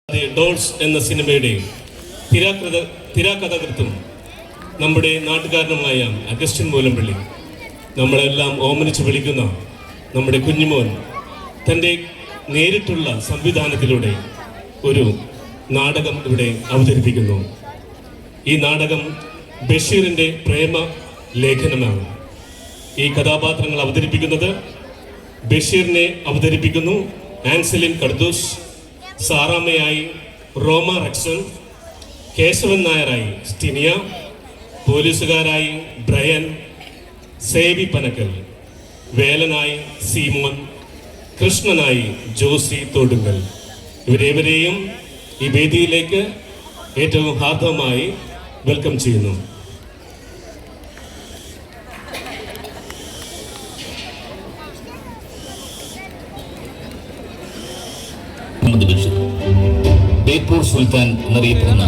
Dolls എന്ന സിനിമയുടെ തിരാക്കഥാകൃത്തും നമ്മുടെ നാട്ടുകാരനുമായ അഗസ്റ്റിൻ മൂലംപള്ളി, നമ്മളെല്ലാം ഓമനിച്ച് വിളിക്കുന്ന നമ്മുടെ കുഞ്ഞുമോൻ, തൻ്റെ നേരിട്ടുള്ള സംവിധാനത്തിലൂടെ ഒരു നാടകം ഇവിടെ അവതരിപ്പിക്കുന്നു. ഈ നാടകം ബഷീറിൻ്റെ പ്രേമ ലേഖനമാണ്. ഈ കഥാപാത്രങ്ങൾ അവതരിപ്പിക്കുന്നത് ബഷീറിനെ അവതരിപ്പിക്കുന്നു ആൻസലിൻ കർദൂസ്, സാറാമ്മയായി റോമ റക്സൺ, കേശവൻ നായരായി സ്റ്റിനിയ, പോലീസുകാരായി ബ്രയൻ, സേവി പനക്കൽ, വേലനായി സീമോൻ, കൃഷ്ണനായി ജോസി തോടുങ്കൽ. ഇവരേവരെയും ഈ വേദിയിലേക്ക് ഏറ്റവും ഹാർദവമായി വെൽക്കം ചെയ്യുന്നു. ബേപ്പൂർ സുൽത്താൻ എന്നറിയപ്പെടുന്ന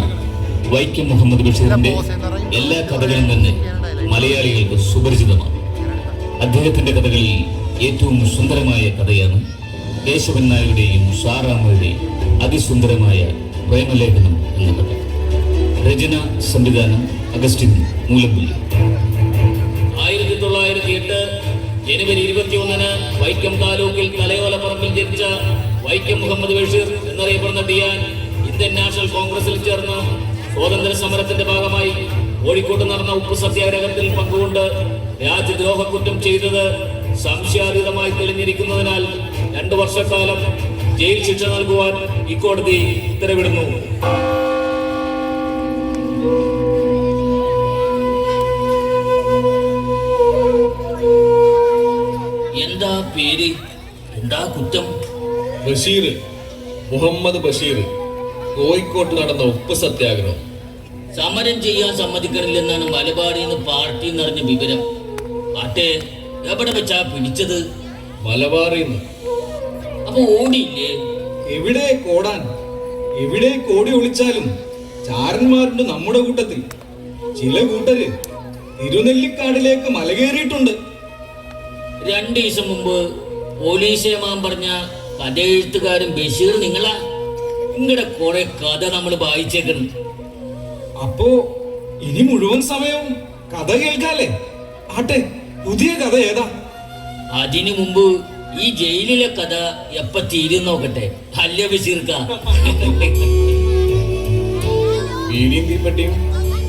വൈക്കം മുഹമ്മദ് ബഷീറിന്റെ എല്ലാ കഥകളും തന്നെ മലയാളികൾക്ക് സുപരിചിതമാണ്. അദ്ദേഹത്തിന്റെ കഥകളിൽ ഏറ്റവും സുന്ദരമായ കഥയാണ് കേശവൻ നായരുടെയും സാറാമ്മയുടെയും അതിസുന്ദരമായ പ്രേമലേഖനം എന്ന കഥ. രചന, സംവിധാനം അഗസ്റ്റിൻ മൂലംപള്ളി. 1908 ജനുവരി 21 വൈക്കം താലൂക്കിൽ തലയോലപ്പറമ്പിൽ ജനിച്ച വൈക്കം മുഹമ്മദ് ബഷീർ എന്നറിയപ്പെടുന്ന ഡിയാൻ ഇന്ത്യൻ നാഷണൽ കോൺഗ്രസിൽ ചേർന്ന് സ്വാതന്ത്ര്യ സമരത്തിന്റെ ഭാഗമായി കോഴിക്കോട്ട് നടന്ന ഉപ്പു സത്യാഗ്രഹത്തിൽ പങ്കുകൊണ്ട് രാജ്യദ്രോഹ കുറ്റം ചെയ്തത് സംശയാതീതമായി തെളിഞ്ഞിരിക്കുന്നതിനാൽ 2 വർഷക്കാലം ജയിൽ ശിക്ഷ നൽകുവാൻ ഈ കോടതി ഉത്തരവിടുന്നു. എന്താ പേര്, എന്താ കുറ്റം? ബഷീർ, മുഹമ്മദ് ബഷീർ. കോഴിക്കോട്ട് നടന്ന ഉപ്പ് സത്യാഗ്രഹം. സമരം ചെയ്യാൻ സമ്മതിക്കണില്ലെന്നാണ് മലബാറിൽ നിന്ന് പാർട്ടി എന്നറിഞ്ഞ വിവരം. ആട്ടെ, എവിടെ വെച്ചാ പിടിച്ചത്? മലബാറിൽ നിന്ന്. അപ്പൊ ഓടിയില്ലേ? എവിടെ കോടാൻ, എവിടെ കോടി ഒളിച്ചാലും ചാരന്മാരുണ്ട് നമ്മുടെ കൂട്ടത്തിൽ. ചില കൂട്ടര് തിരുനെല്ലിക്കാടിലേക്ക് മലകേറിയിട്ടുണ്ട്. 2 ദിവസം മുമ്പ് പോലീസ് ഏമാൻ പറഞ്ഞ കഥയെഴുത്തുകാരൻ ബഷീർ നിങ്ങളാ? നിങ്ങളുടെ കുറെ കഥ നമ്മൾ വായിച്ചേക്കണം. അപ്പോ ഇനി മുഴുവൻ സമയവും കഥ കേൾക്കാല്ലേ? ആട്ടെ, പുതിയ കഥ ഏതാ? അതിനു മുമ്പ് ഈ ജയിലിലെ കഥ എപ്പ തീരും നോക്കട്ടെ. അല്ല ബഷീർക്ക? വീടിയും തീപ്പെട്ടിയും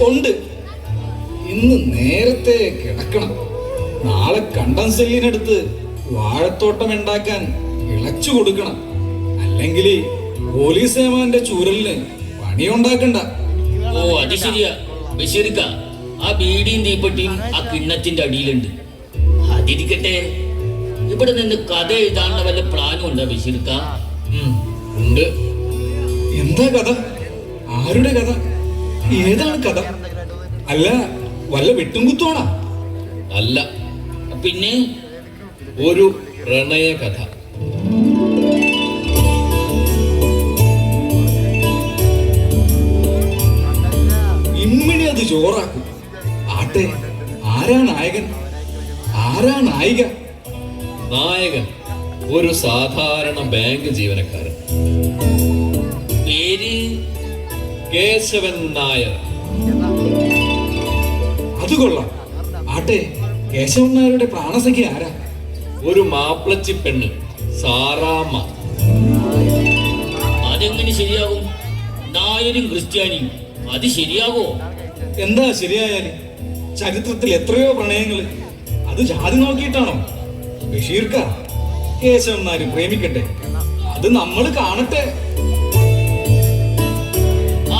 ഉണ്ട്. ഇന്ന് നേരത്തെ കിടക്കണം. നാളെ കണ്ടൻ സെല്ലിനടുത്ത് വാഴത്തോട്ടം ഉണ്ടാക്കാൻ ഇളച്ചു കൊടുക്കണം. അല്ലെങ്കിൽ പോലീസ് ഏമാന്റെ ചൂരലിന് പണിയുണ്ടാക്കണ്ട. ഓ, അത് ശരിയാ ബഷീർക്ക. ആ ബീഡിയും തീപ്പെട്ടിയും ആ കിണ്ണത്തിന്റെ അടിയിലുണ്ട്. അതിരിക്കട്ടെ, ഇവിടെ നിന്ന് കഥ എഴുതാനുള്ള വല്ല പ്ലാനും ഉണ്ടോ ബഷീർക്ക? ഉണ്ട്. എന്താ കഥ? ആരുടെ കഥ? ഏതാണ് കഥ? അല്ല, വല്ല വെട്ടുംകുത്തോണാ? അല്ല, പിന്നെ ഒരു പ്രണയ കഥ. ഇമ്മിണി അത് ജോറാക്കും. ആട്ടെ, ആരാ നായകൻ, ആരാ നായിക? നായകൻ ഒരു സാധാരണ ബാങ്ക് ജീവനക്കാരൻ. പേര് കേശവൻ നായർ. അത് കൊള്ളാം. ആട്ടെ, കേശവൻ നായരുടെ പ്രാണസഖി ആരാ? ഒരു മാപ്പിളച്ചി പെണ്ണ്, സാറാമ്മ. അതെങ്ങനെ ശരിയാകും? നായരും ക്രിസ്ത്യാനിയും, അത് ശരിയാകോ? എന്താ ശരിയായാല്? ചരിത്രത്തിൽ എത്രയോ പ്രണയങ്ങള്. അത് ജാതി നോക്കിയിട്ടാണോ? ബഷീർക്ക, കേശവൻ നായർ പ്രേമിക്കട്ടെ, അത് നമ്മള് കാണട്ടെ.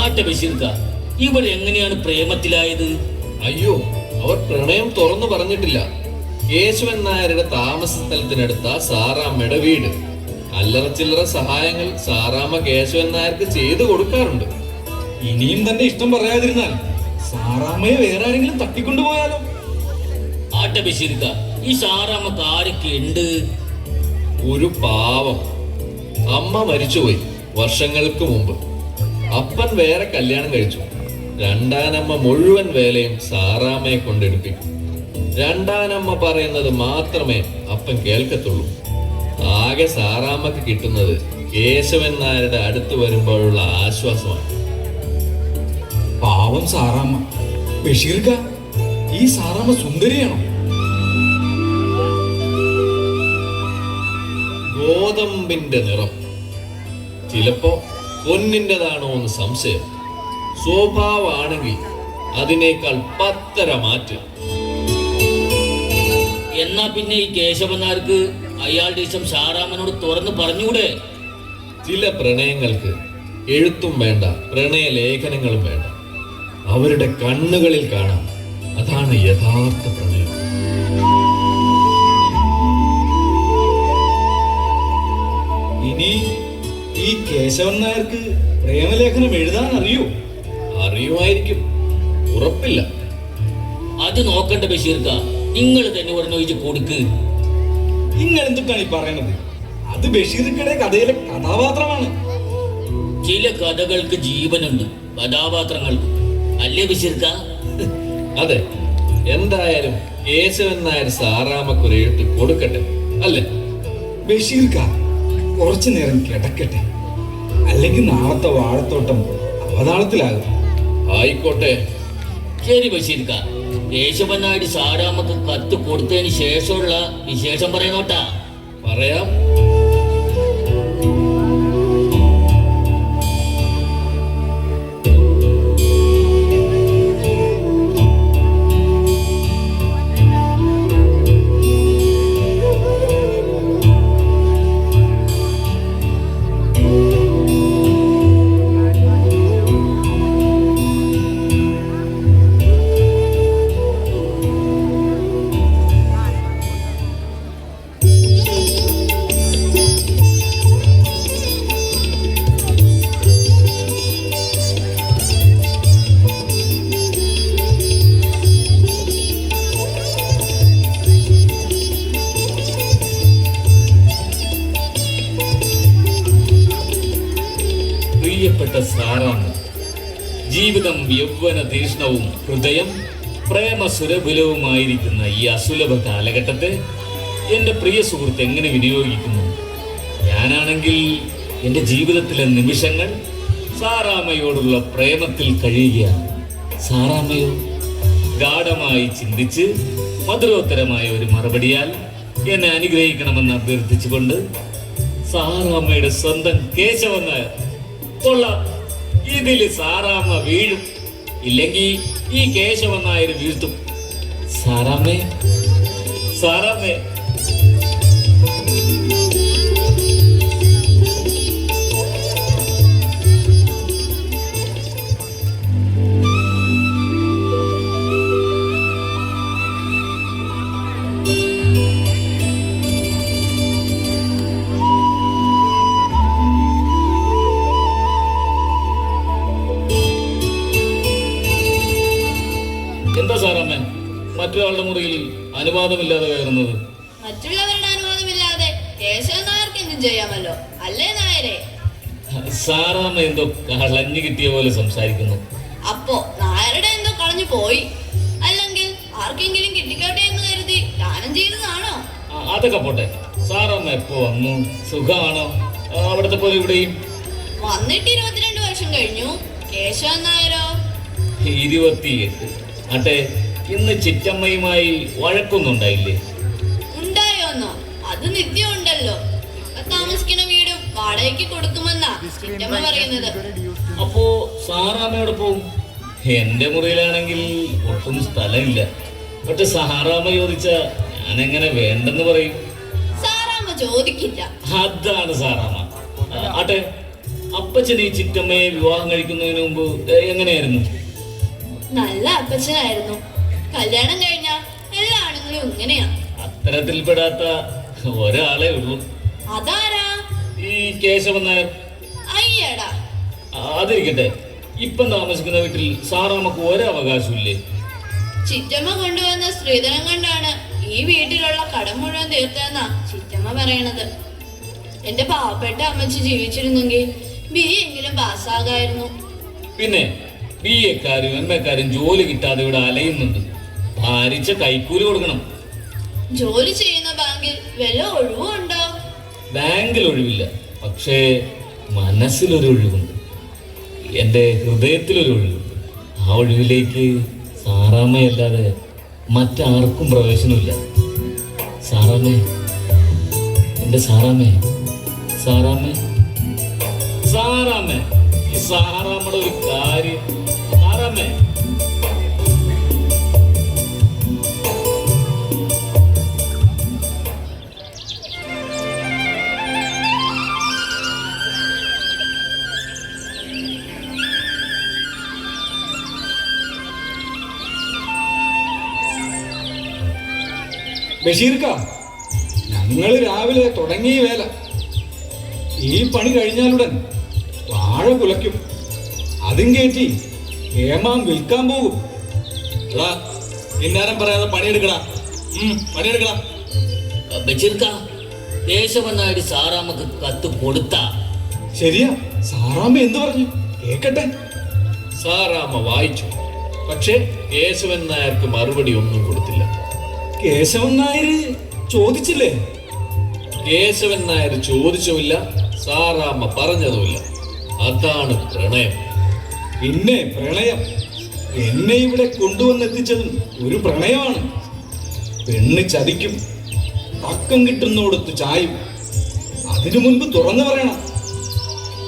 ആട്ടെ ബഷീർക്ക, ഇവർ എങ്ങനെയാണ് പ്രേമത്തിലായത്? അയ്യോ, അവർ പ്രണയം തുറന്നു പറഞ്ഞിട്ടില്ല. കേശവൻ നായരുടെ താമസ സ്ഥലത്തിനടുത്ത സാറാമ്മയുടെ വീട്. അല്ലറ ചില്ലറ സഹായങ്ങൾ സാറാമ്മ കേശവൻ നായർക്ക് ചെയ്തു കൊടുക്കാറുണ്ട്. ഇനിയും തന്റെ ഇഷ്ടം പറയാതിരുന്നാൽ സാറാമ്മയെ വേറെ ആരെങ്കിലും തട്ടിക്കൊണ്ടുപോയാലോ? ആട്ടെ ബഷീർക്ക, ഈ സാറാമ്മക്ക് ആരൊക്കെ ഉണ്ട്? ഒരു പാവം. അമ്മ മരിച്ചുപോയി വർഷങ്ങൾക്ക് മുമ്പ്. അപ്പൻ വേറെ കല്യാണം കഴിച്ചു. രണ്ടാനമ്മ മുഴുവൻ വേലയും സാറാമ്മയെ കൊണ്ടെടുപ്പിക്കും. രണ്ടാനമ്മ പറയുന്നത് മാത്രമേ അപ്പൻ കേൾക്കത്തുള്ളൂ. ആകെ സാറാമ്മക്ക് കിട്ടുന്നത് കേശവൻ നായരുടെ അടുത്ത് വരുമ്പോഴുള്ള ആശ്വാസമാണ്. പാവം സാറാമ്മ. ബഷീർക്ക, ഈ സാറാമ്മ സുന്ദരിയാണോ? ഗോതമ്പിന്റെ നിറം, ചിലപ്പോ പൊന്നിൻ്റെതാണോ എന്ന് സംശയം. സ്വഭാവമാണെങ്കിൽ അതിനേക്കാൾ 10 മാറ്റ്. എന്നാ പിന്നെ ഈ കേശവനാർക്ക് അയാളുടെ ഇഷ്ടം സാറാമ്മനോട് തുറന്ന് പറഞ്ഞുകൂടെ? ചില പ്രണയങ്ങൾക്ക് എഴുത്തും വേണ്ട, പ്രണയ ലേഖനങ്ങളും വേണ്ട, അവരുടെ കണ്ണുകളിൽ കാണാം. അതാണ് യഥാർത്ഥ പ്രണയം. ഇനി ഈ കേശവൻ നായർക്ക് പ്രേമലേഖനം എഴുതാൻ അറിയോ? അറിയുമായിരിക്കും, ഉറപ്പില്ല. അത് നോക്കണ്ട ബഷീർക്ക, നിങ്ങൾ തന്നെ ഒരെണ്ണൊഴിച്ച് കൊടുക്ക്. നിങ്ങൾ എന്തൊക്കെയാണ് ഈ പറയണത്? അത് ബഷീർക്കയുടെ കഥയിലെ കഥാപാത്രമാണ്. ചില കഥകൾക്ക് ജീവനുണ്ട്, കഥാപാത്രങ്ങൾക്ക് അല്ലേ ബഷീർക്ക? അതെ, എന്തായാലും കേശവൻ നായർ സാറാമ്മക്കൊരു എഴുത്ത് കൊടുക്കട്ടെ, അല്ലേ? ബഷീർക്ക കുറച്ചു നേരം കിടക്കട്ടെ, അല്ലെങ്കിൽ നാളത്തെ വാഴത്തോട്ടം അവതാളത്തിലാകും. ആയിക്കോട്ടെ. ശരി ബഷീർക്ക, കേശവനായിട്ട് സാറാമ്മക്ക് കത്ത് കൊടുത്തതിന് ശേഷമുള്ള വിശേഷം പറയുന്നോട്ടാ. പറയാം. പ്രിയപ്പെട്ട സാറാമ്മ, ജീവിതം യൗവന തീഷ്ണവും ഹൃദയം പ്രേമസുരബുലവുമായിരിക്കുന്ന ഈ അസുലഭ കാലഘട്ടത്തെ എൻ്റെ പ്രിയ സുഹൃത്ത് എങ്ങനെ വിനിയോഗിക്കുന്നു? ഞാനാണെങ്കിൽ എൻ്റെ ജീവിതത്തിലെ നിമിഷങ്ങൾ സാറാമ്മയോടുള്ള പ്രേമത്തിൽ കഴിയുകയാണ്. സാറാമ്മയോ ഗാഢമായി ചിന്തിച്ച് മധുരോത്തരമായ ഒരു മറുപടിയാൽ എന്നെ അനുഗ്രഹിക്കണമെന്ന് അഭ്യർത്ഥിച്ചുകൊണ്ട് സാറാമ്മയുടെ സ്വന്തം കേശവൻ നായർ. കൊള്ളാം, ഇതില് സാറാമ്മ വീഴും, ഇല്ലെങ്കിൽ ഈ കേശവൻ നായർ വീഴ്ത്തും. സാറാമ്മേ, സാറാമ്മേ. എന്താ സാറാമ്മേ മറ്റൊരാളുടെ മുറിയിൽ അനുവാദമില്ലാതെ കയറുന്നത്? മറ്റുള്ളവരുടെ അനുവാദമില്ലാതെ കേശവൻ നായർക്ക് എന്തും ചെയ്യാമല്ലോ, അല്ലേ നായരെ? സാറാമ്മ എന്തോ കളഞ്ഞു കിട്ടിയ പോലെ സംസാരിക്കുന്നു. അപ്പോ നായരുടെ എന്തോ കളഞ്ഞു പോയി, അല്ലെങ്കിൽ ആർക്കെങ്കിലും കിട്ടിക്കോട്ടെ എന്ന് കരുതി ദാനം ചെയ്തതാണോ? അതൊക്കെ പോട്ടെ, സാറാമ്മ എപ്പോ വന്നു? സുഖമാണോ? അവിടത്തെ പോലെ ഇവിടെയും വന്നിട്ട് 22 വർഷം കഴിഞ്ഞു. കേശവൻ നായരോ? 28. അട്ടെ, ഇന്ന് ചിറ്റമ്മയുമായി വഴക്കൊന്നുണ്ടായില്ലേ? ഉണ്ടായോന്നോ? അത് നിത്യം ഉണ്ടല്ലോ. ഇപ്പൊ താമസിക്കുന്ന വീട് വാടകയ്ക്ക് കൊടുക്കുമെന്നാ ചിറ്റമ്മ പറയുന്നത്. അപ്പോ സാറാമ്മയോട് പോവും? എന്റെ മുറിയിലാണെങ്കിൽ ഒട്ടും സ്ഥലമില്ല. പക്ഷെ സാറാമ്മ ചോദിച്ച ഞാനെങ്ങനെ വേണ്ടെന്ന് പറയും? സാറാമ്മ ചോദിക്കില്ല. അതാണ് സാറാമ്മ. ആട്ടെ, അപ്പച്ചൻ ഈ ചിറ്റമ്മയെ വിവാഹം കഴിക്കുന്നതിന് മുമ്പ് എങ്ങനെയായിരുന്നു? നല്ല അപ്പച്ചനായിരുന്നു. കല്യാണം കഴിഞ്ഞാ എല്ലാ ആണുങ്ങളും ഇങ്ങനെയാ. അത്തരത്തിൽപ്പെടാത്ത ഒരാളെ ഉള്ളൂ. അതാരാ? ഈ കേശവൻ നായർ. അയ്യടാ. അതിരിക്കട്ടെ, ഇപ്പം താമസിക്കുന്ന വീട്ടിൽ സാറാമ്മക്ക് ഒരവകാശമില്ലേ? ചിറ്റമ്മ കൊണ്ടുവന്ന സ്ത്രീധനം കൊണ്ടാണ് ഈ വീട്ടിലുള്ള കടം മുഴുവൻ തീർത്തതെന്നാ ചിറ്റമ്മ പറയണത്. എന്റെ പാവപ്പെട്ട അമ്മച്ചി ജീവിച്ചിരുന്നെങ്കിൽ ബി എങ്കിലും പാസ്സാകായിരുന്നു. പിന്നെ BA-ക്കാരും MA-ക്കാരും ജോലി കിട്ടാതെ ഇവിടെ അലയുന്നുണ്ട്. ഭാരിച്ച കൈക്കൂലി കൊടുക്കണം. ജോലി ചെയ്യുന്ന ബാങ്കിൽ വല്ല ഒഴിവുണ്ടോ? ബാങ്കിൽ ഒഴിവില്ല, പക്ഷേ മനസ്സിലൊരു ഒഴിവുണ്ട്, എൻ്റെ ഹൃദയത്തിലൊരു ഒഴിവുണ്ട്. ആ ഒഴിവിലേക്ക് സാറാമ്മയല്ലാതെ മറ്റാർക്കും പ്രവേശനമില്ല. സാറാമ്മേ, എൻ്റെ സാറാമ്മേ, സാറാമ്മേ, സാറാമ്മേ, ഈ സാറാമ്മയുടെ ഒരു കാര്യം. സാറാമ്മേ, ബഷീർക്ക, ഞങ്ങൾ രാവിലെ തുടങ്ങിയ വേല ഈ പണി കഴിഞ്ഞാലുടൻ വാഴ കുലയ്ക്കും. അതും കയറ്റി ഏമാം വിൽക്കാൻ പോകും. എടാ, ഇന്നാരം പറയാതെ പണിയെടുക്കടാ, പണിയെടുക്കടാ. ബഷീർക്ക, ദേശവന്നാടി സാറാമ്മക്ക് കത്ത് കൊടുത്ത? ശരിയാ, സാറാമ്മ എന്ത് പറഞ്ഞു കേക്കട്ടെ. സാറാമ്മ വായിച്ചു, പക്ഷേ കേശവൻ നായർക്ക് മറുപടി ഒന്നും കൊടുത്തില്ല. കേശവൻ നായര് ചോദിച്ചില്ലേ? കേശവൻ നായർ ചോദിച്ചുമില്ല, സാറാമ്മ പറഞ്ഞതുമില്ല. അതാണ് പ്രണയം. പിന്നെ പ്രണയം. എന്നെ ഇവിടെ കൊണ്ടുവന്നെത്തിച്ചതും ഒരു പ്രണയമാണ്. പെണ്ണ് ചതിക്കും, പക്കം കിട്ടുന്നോടത്ത് ചായും. അതിനു മുൻപ് തുറന്നു പറയണം.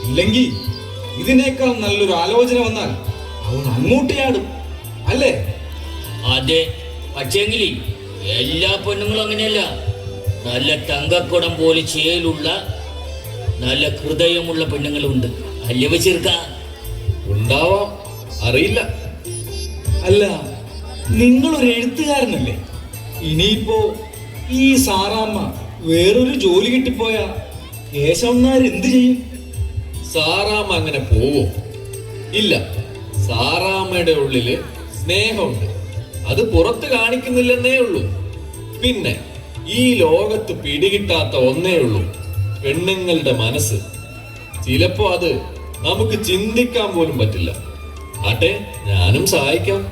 ഇല്ലെങ്കിൽ ഇതിനേക്കാൾ നല്ലൊരു ആലോചന വന്നാൽ അവൻ അങ്ങോട്ട് ചാടും, അല്ലേ? അതെ, പക്ഷേങ്കില് എല്ലാ പെണ്ണുങ്ങളും അങ്ങനെയല്ല. നല്ല തങ്കക്കുടം പോലെ ചേലുള്ള നല്ല ഹൃദയമുള്ള പെണ്ണുങ്ങളുണ്ട്, അല്ലേ ബഷീർക്ക? ഉണ്ടാവാം, അറിയില്ല. അല്ല, നിങ്ങളൊരു എഴുത്തുകാരനല്ലേ? ഇനിയിപ്പോ ഈ സാറാമ്മ വേറൊരു ജോലി കിട്ടിപ്പോയ കേശവൻ നായർ എന്ത് ചെയ്യും? സാറാമ്മ അങ്ങനെ പോവോ? ഇല്ല. സാറാമ്മയുടെ ഉള്ളില് സ്നേഹമുണ്ട്, അത് പുറത്ത് കാണിക്കുന്നില്ലെന്നേ ഉള്ളൂ. പിന്നെ ഈ ലോകത്ത് പിടികിട്ടാത്ത ഒന്നേ ഉള്ളൂ, പെണ്ണുങ്ങളുടെ മനസ്സ്. ചിലപ്പോ അത് നമുക്ക് ചിന്തിക്കാൻ പോലും പറ്റില്ല. ആട്ടെ, ഞാനും സഹായിക്കാം.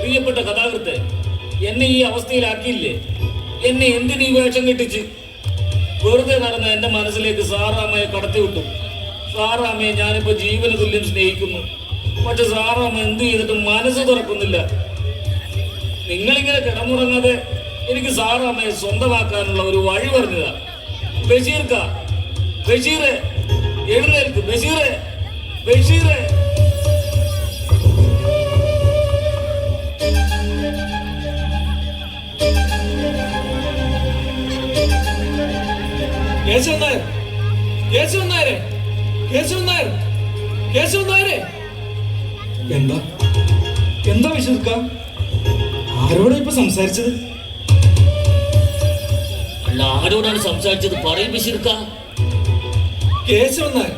പ്രിയപ്പെട്ട കഥാകൃത്തെ, എന്നെ ഈ അവസ്ഥയിലാക്കിയില്ലേ? എന്നെ എന്തിനീ വേഷം കെട്ടിച്ച്? വെറുതെ നടന്ന എന്റെ മനസ്സിലേക്ക് സാറാമ്മയെ കടത്തിവിട്ടു. സാറാമ്മയെ ഞാനിപ്പോ ജീവന തുല്യം സ്നേഹിക്കുന്നു. പക്ഷെ സാറാമ്മ എന്ത് ചെയ്തിട്ടും മനസ്സ് തുറക്കുന്നില്ല. നിങ്ങളിങ്ങനെ കിടമുറങ്ങാതെ എനിക്ക് സാറാമ്മയെ സ്വന്തമാക്കാനുള്ള ഒരു വഴി പറഞ്ഞതാ. ബഷീർക്ക, ബഷീറെ, എഴുന്നേൽക്ക് ബഷീറെ, ബഷീറെ. കേശവൻ നായർ, കേശവൻ നായരെ, കേശവൻ നായർ, കേശവൻ നായരെ. എന്താ എന്താ വിശ്വസിക്ക? ആരോടാ ഇപ്പൊ സംസാരിച്ചത്? അല്ല, ആരോടാണ് സംസാരിച്ചത്? പറയും ബഷീർക്ക. കേശവൻ നായർ,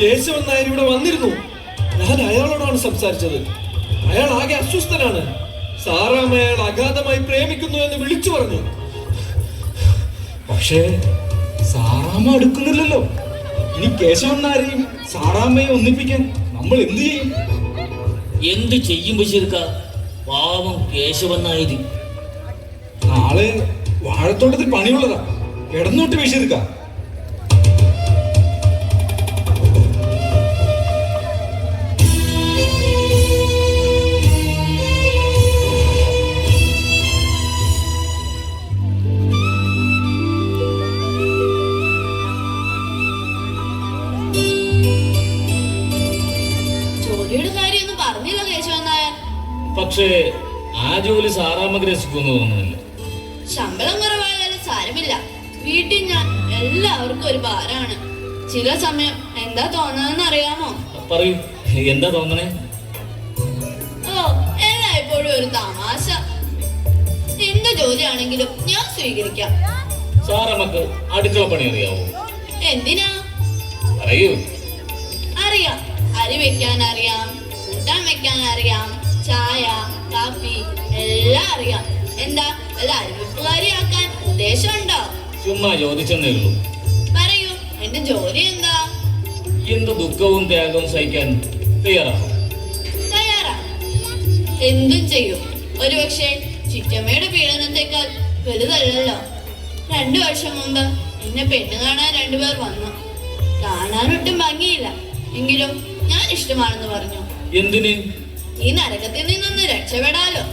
കേശവൻ നായർ ഇവിടെ വന്നിരുന്നു. ഞാൻ അയാളോടാണ് സംസാരിച്ചത്. അയാൾ ആകെ അസ്വസ്ഥനാണ്. സാറാമ്മ അയാൾ അഗാധമായി പ്രേമിക്കുന്നു എന്ന് വിളിച്ചു പറഞ്ഞു. പക്ഷേ സാറാമ്മ അടുക്കുന്നില്ലല്ലോ. ഇനി കേശവൻ നായരെയും സാറാമ്മയെ ഒന്നിപ്പിക്കാൻ നമ്മൾ എന്ത് ചെയ്യും? എന്ത് ചെയ്യും ബഷീർക്ക? പാവം കേശവൻ നായര്. നാളെ വാഴത്തോട്ടത്തിൽ പണിയുള്ളതാ, കിടന്നോട്ട് ബഷീർക്ക. ജോലിയുടെ കാര്യമൊന്നും പറഞ്ഞില്ല കേശവൻ നായർ. പക്ഷേ ആ ജോലി സാറാമ്മക്ക് രസിക്കുമെന്ന് തോന്നുന്നില്ല. ശമ്പളം കുറവായാലും സാരമില്ല. വീട്ടിൽ ഞാൻ എല്ലാവർക്കും ഒരു ഭാരമാണ്. ചില സമയം എന്താ തോന്നുന്നതെന്ന് അറിയാമോ? പറയൂ, എന്താ തോന്നണേ? ഓ, എല്ലായ്പ്പോഴും ഒരു തമാശ. എന്ത് ജോലിയാണെങ്കിലും ഞാൻ സ്വീകരിക്കാം. സാറമ്മക്ക് അടുക്കള പണി അറിയാവോ? എന്തിനാ? പറയൂ. അറിയാം. അരി വെക്കാൻ അറിയാം, കൂട്ടാൻ വെക്കാൻ അറിയാം, ചായ കാപ്പി എല്ലാം അറിയാം. എന്താ അല്ല അരിവെപ്പുകാരിയാക്കാൻ ഉദ്ദേശമുണ്ടോ? ചുമ്മാ ചോദിച്ചെന്നേ ഉള്ളൂ. പറയൂ, എന്റെ ജോലി എന്താ? എന്ത് ദുഃഖവും ത്യാഗവും സഹിക്കാൻ തയ്യാറാണോ? തയ്യാറാ. എന്തും ചെയ്യും. ഒരുപക്ഷെ ചിറ്റമ്മയുടെ പീഡനത്തെക്കാൾ വലുതല്ലല്ലോ. 2 വർഷം മുമ്പ് എന്നെ പെണ്ണ് കാണാൻ 2 പേർ വന്നു. കാണാനൊട്ടും ഭംഗിയില്ല, എങ്കിലും ഞാൻ ഇഷ്ടമാണെന്ന് പറഞ്ഞു. എന്തിന്? ഈ നരകത്തിൽ നിന്നൊന്ന് രക്ഷപ്പെടാലോ.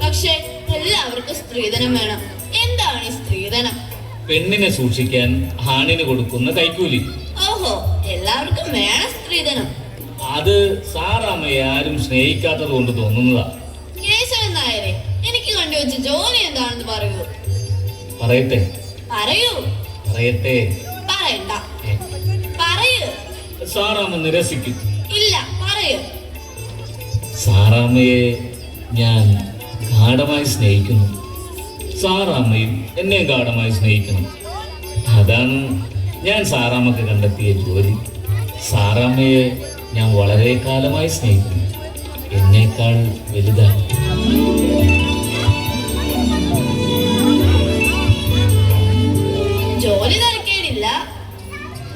പക്ഷെ എല്ലാവർക്കും സ്ത്രീധനം വേണം. എന്താണ് ഈ സ്ത്രീധനം? പെണ്ണിനെ സൂക്ഷിക്കാൻ ആണിന് കൊടുക്കുന്ന കൈക്കൂലി. ഓഹോ, എല്ലാവർക്കും വേണം സ്ത്രീധനം. അത് സാറാമ്മയെ ആരും സ്നേഹിക്കാത്തത് കൊണ്ട് തോന്നുന്നതാ. കേശവൻ നായരെ, എനിക്ക് കണ്ടുവച്ച ജോലി എന്താണെന്ന് പറയൂ. പറയട്ടെ? പറയൂ. പറയട്ടെ? പറയണ്ട. പറയൂ. സാറാമ്മ നിരസിക്കും. ഇല്ല, പറയൂ. സാറാമ്മയെ ഞാൻ ഗാഢമായി സ്നേഹിക്കുന്നു. സാറാമ്മയും എന്നെ ഗാഢമായി സ്നേഹിക്കണം. അതാണ് ഞാൻ സാറാമ്മക്ക് കണ്ടെത്തിയ ജോലി. സാറാമ്മയെ ഞാൻ വളരെ കാലമായി സ്നേഹിക്കുന്നു, എന്നേക്കാൾ വലുതായി. ജോലി തിരക്കേടില്ല.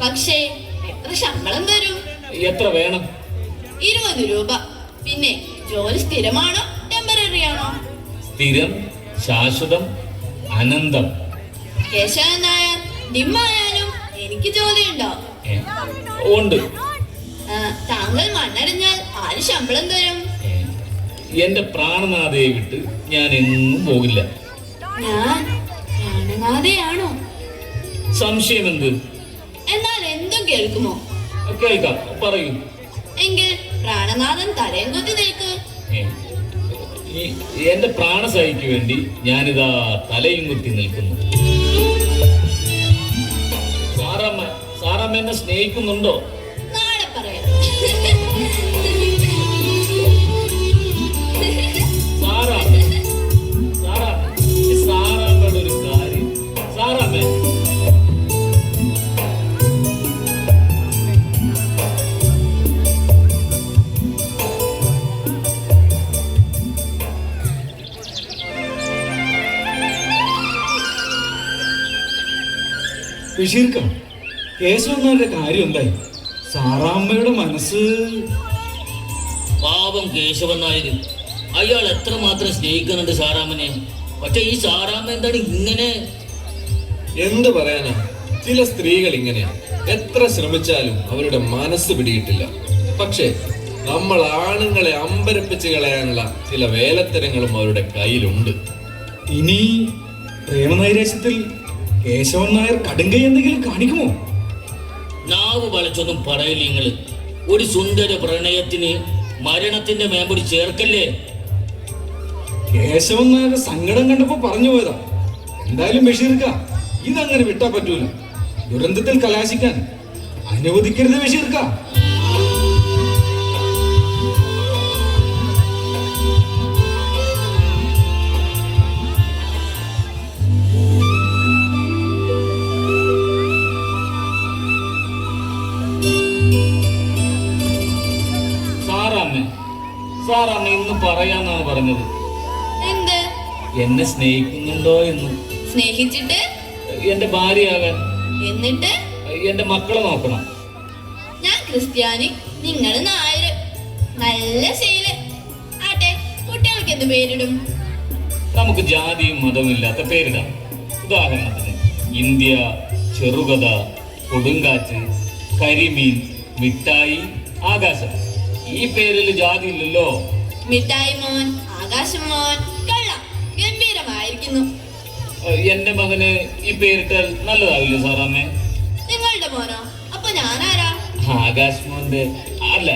പക്ഷേ എത്ര ശമ്പളം തരും? എത്ര വേണം? 20 രൂപ. പിന്നെ ജോലി സ്ഥിരമാണോ ടെമ്പററി ആണോ? സ്ഥിരം, ശാശ്വതം, അനന്തം. കേശവൻ നായർ ഡിമ്മായാലും എനിക്ക് ജോലിയുണ്ടോ? ഏ? ഉണ്ട്. താങ്കൾ മണ്ണടിഞ്ഞാൽ ആര് ശമ്പളം തരും? ഏ? എന്റെ പ്രാണനാഥയെ വിട്ട് ഞാൻ എങ്ങും പോകില്ല. ഞാൻ പ്രാണനാഥയാണോ? സംശയമെന്ത്? എന്നാൽ എന്തും കേൾക്കുമോ? കേൾക്കാം, പറയൂ. എങ്കിൽ പ്രാണനാഥൻ തലയും കുത്തി നിൽക്ക്. ഏ? എന്റെ പ്രാണസഹിക്ക് വേണ്ടി ഞാനിതാ തലയും കുത്തി നിൽക്കുന്നു. സാറാമ്മ എന്നെ സ്നേഹിക്കുന്നുണ്ടോ? നാളെ പറയാം. സാറാമ്മയുടെ ഒരു കാര്യം. സാറാമ്മ ബഷീർക്ക, കേശവന്മാരുടെ കാര്യം എന്തായി? സാറാമ്മയുടെ മനസ്സ്. പാപം കേശവൻ നായർ, അയാൾ എത്രമാത്രം സ്നേഹിക്കുന്നുണ്ട് സാറാമ്മനെ. പക്ഷെ ഈ സാറാമ്മ എന്താണ് ഇങ്ങനെ? എന്ത് പറയാനാ, ചില സ്ത്രീകൾ ഇങ്ങനെയാ. എത്ര ശ്രമിച്ചാലും അവരുടെ മനസ്സ് പിടിയിട്ടില്ല. പക്ഷേ നമ്മൾ ആണുങ്ങളെ അമ്പരപ്പിച്ച് കളയാനുള്ള ചില വേലത്തരങ്ങളും അവരുടെ കയ്യിലുണ്ട്. ഇനി പ്രേമനൈരാശ്യത്തിൽ കേശവൻ നായർ കടുങ്കൈ എന്തെങ്കിലും കാണിക്കുമോ? നാവ് വളച്ചൊന്നും പറയില്ല നിങ്ങള്. ഒരു സുന്ദര പ്രണയത്തിന് മരണത്തിന്റെ മേമ്പൊടി ചേർക്കല്ലേ. കേശവൻ നായരുടെ സങ്കടം കണ്ടപ്പോ പറഞ്ഞു പോയതാ. എന്തായാലും ബഷീർക്ക, ഇതങ്ങനെ വിട്ടാ പറ്റൂല. ദുരന്തത്തിൽ കലാശിക്കാൻ അനുവദിക്കരുത് ബഷീർക്ക. സാറാമ്മ ഇന്ന് പറയാന്നാണ് പറഞ്ഞത്. എന്ത്? എന്നെ സ്നേഹിക്കുന്നുണ്ടോ എന്ന്. സ്നേഹിച്ചിട്ട്? എന്റെ ഭാര്യയാകാൻ. എന്നിട്ട്? എന്റെ മക്കളെ നോക്കണം. ഞാൻ ക്രിസ്ത്യാനി, നിങ്ങൾ നായര്. നല്ല ശീല്. ആട്ടെ, കുട്ടികൾക്ക് എന്ത് പേരിടും? നമുക്ക് ജാതിയും മതവും ഇല്ലാത്ത പേരിടാം. ഉദാഹരണത്തിന് ഇന്ത്യ, ചെറുകഥ, കൊടുങ്കാറ്റ്, കരിമീൻ, മിഠായി, ആകാശം. ഈ പേരിൽ ജാതി ഇല്ലല്ലോ. മിഠായി മോൻ, ആകാശം മോൻ, കൊള്ളാം, ഗംഭീരമായിരിക്കുന്നു. എന്റെ മകന് ഈ പേരിട്ടാൽ നല്ലതാവില്ലേ സാറാമ്മേ? നിങ്ങളുടെ മോനോ? അപ്പൊ ഞാനാരാ? ആകാശ് മോന്റെ അല്ല,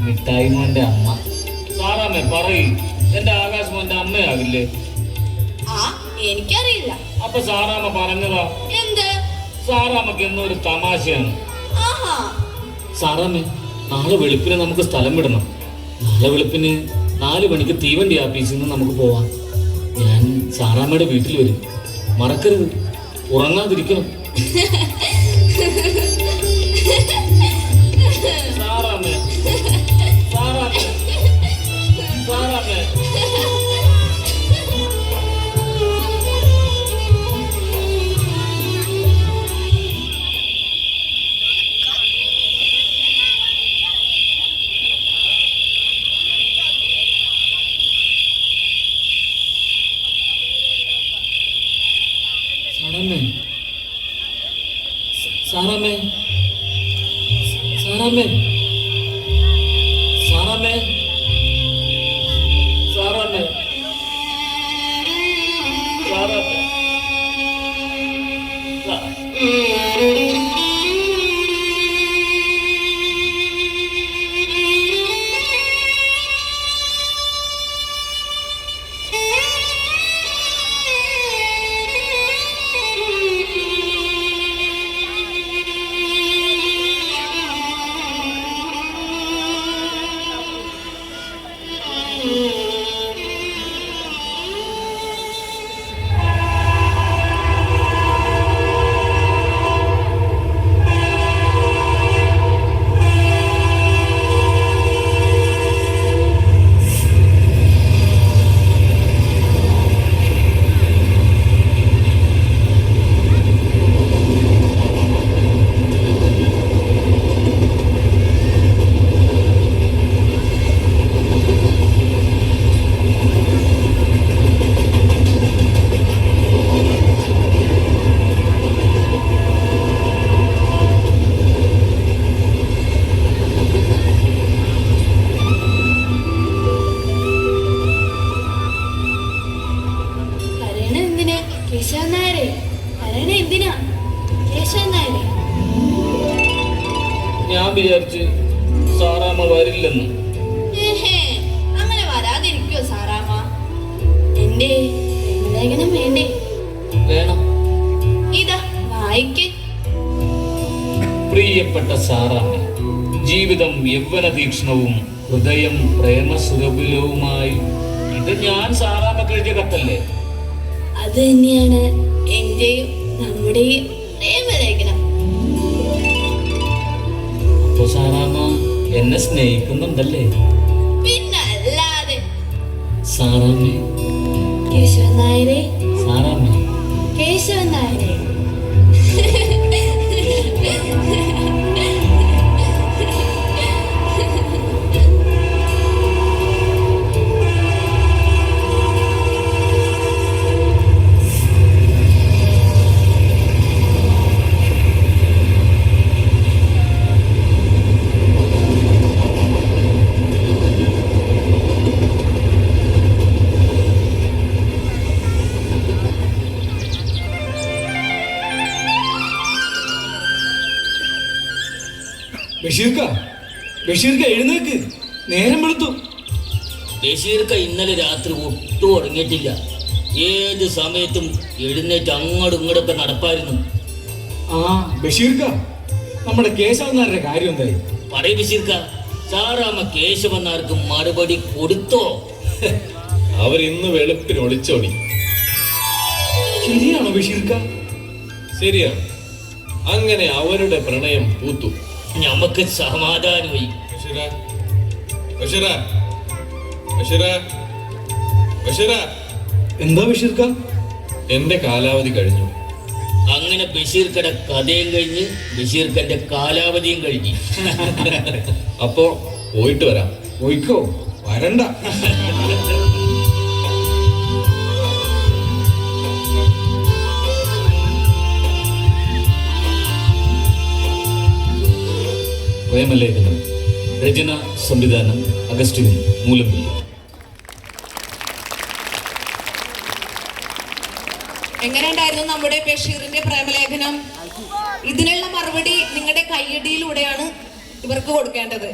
മിഠായി മോന്റെ അമ്മ. സാറാമ്മേ പറയും, എന്റെ ആകാശ് മോന്റെ അമ്മയാവില്ലേ? ആ, എനിക്കറിയില്ല. അപ്പൊ സാറാമ്മ പറഞ്ഞതാ. എന്ത്? സാറാമ്മക്ക് എന്നൊരു തമാശയാണ്. ആഹാ. സാറാമ്മേ, നാളെ വെളുപ്പിന് നമുക്ക് സ്ഥലം വിടണം. നാളെ വെളുപ്പിന് 4 മണിക്ക് തീവണ്ടി ആഫീസിൽ നിന്ന് നമുക്ക് പോവാം. ഞാൻ സാറാമ്മയുടെ വീട്ടിൽ വരും, മറക്കരുത്. ഉറങ്ങാതിരിക്കണം. സാറാമ്മേ, സാറാമ്മേ, സാറാമ്മേ. സാറാമ്മേ, സാറാമ്മേ, സാറാമ്മേ, സാറാമ്മേ, സാറാമ്മേ, ഞാൻ വിചാരിച്ച് സാറാമ്മ വരില്ലെന്ന്. അങ്ങനെ വരാതിരിക്കോ സാറാമ്മ? എന്റെ പ്രേമലേഖനം വേണ്ടേ? വേണം. ഇതാ വായിക്ക്. പ്രിയപ്പെട്ട സാറാമ്മ, ജീവിതം യൗവന തീക്ഷ്ണവും ഹൃദയം പ്രേമസുരഭിലവുമായി. ഇത് ഞാൻ സാറാമ്മക്ക് എഴുതിയ കത്തല്ലേ? അത് തന്നെയാണ് എന്റെയും നമ്മുടെയും പ്രേമലേഖനം. അപ്പൊ സാറാമ്മ എന്നെ സ്നേഹിക്കുന്നുണ്ടല്ലേ? പിന്നല്ലാതെ. സാറാമ്മ, കേശവൻ നായരെ, സാറാമ്മ, കേശവൻ നായരെ. ബഷീർക്ക എഴുന്നേക്ക്, നേരം വെളുത്തു. ബഷീർക്ക ഇന്നലെ രാത്രി ഒട്ടും ഉറങ്ങിയിട്ടില്ല. ഏത് സമയത്തും എഴുന്നേറ്റ് അങ്ങോട്ടും ഇങ്ങോട്ടൊക്കെ നടപ്പായിരുന്നു. ആ ബഷീർക്ക, നമ്മുടെ കേശവൻ നായരുടെ കാര്യം എന്തായി? പറയ ബഷീർക്ക, സാറാമ്മ കേശവൻ നായർക്ക് മറുപടി കൊടുത്തോ? അവരിന്ന് വെളുപ്പിന് ഒളിച്ചോടി. ശരിയാണോ ബഷീർക്ക? ശരിയാണ്. അങ്ങനെ അവരുടെ പ്രണയം പൂത്തു. നമുക്ക് സമാധാനമായി. എന്താ ബഷീർക്ക? എന്റെ കാലാവധി കഴിഞ്ഞു. അങ്ങനെ ബഷീർക്കയുടെ കഥയും കഴിഞ്ഞ് ബഷീർക്കന്റെ കാലാവധിയും കഴിഞ്ഞു. അപ്പോ പോയിട്ട് വരാം. പോയിക്കോ, വരണ്ട. പ്രേമലേഖനം, രചന സംവിധാനം അഗസ്റ്റിൻ മൂലംപള്ളി. എങ്ങനെയുണ്ടായിരുന്നു നമ്മുടെ ബഷീറിന്റെ പ്രേമലേഖനം? ഇതിനുള്ള മറുപടി നിങ്ങളുടെ കയ്യടിയിലൂടെയാണ് ഇവർക്ക് കൊടുക്കേണ്ടത്.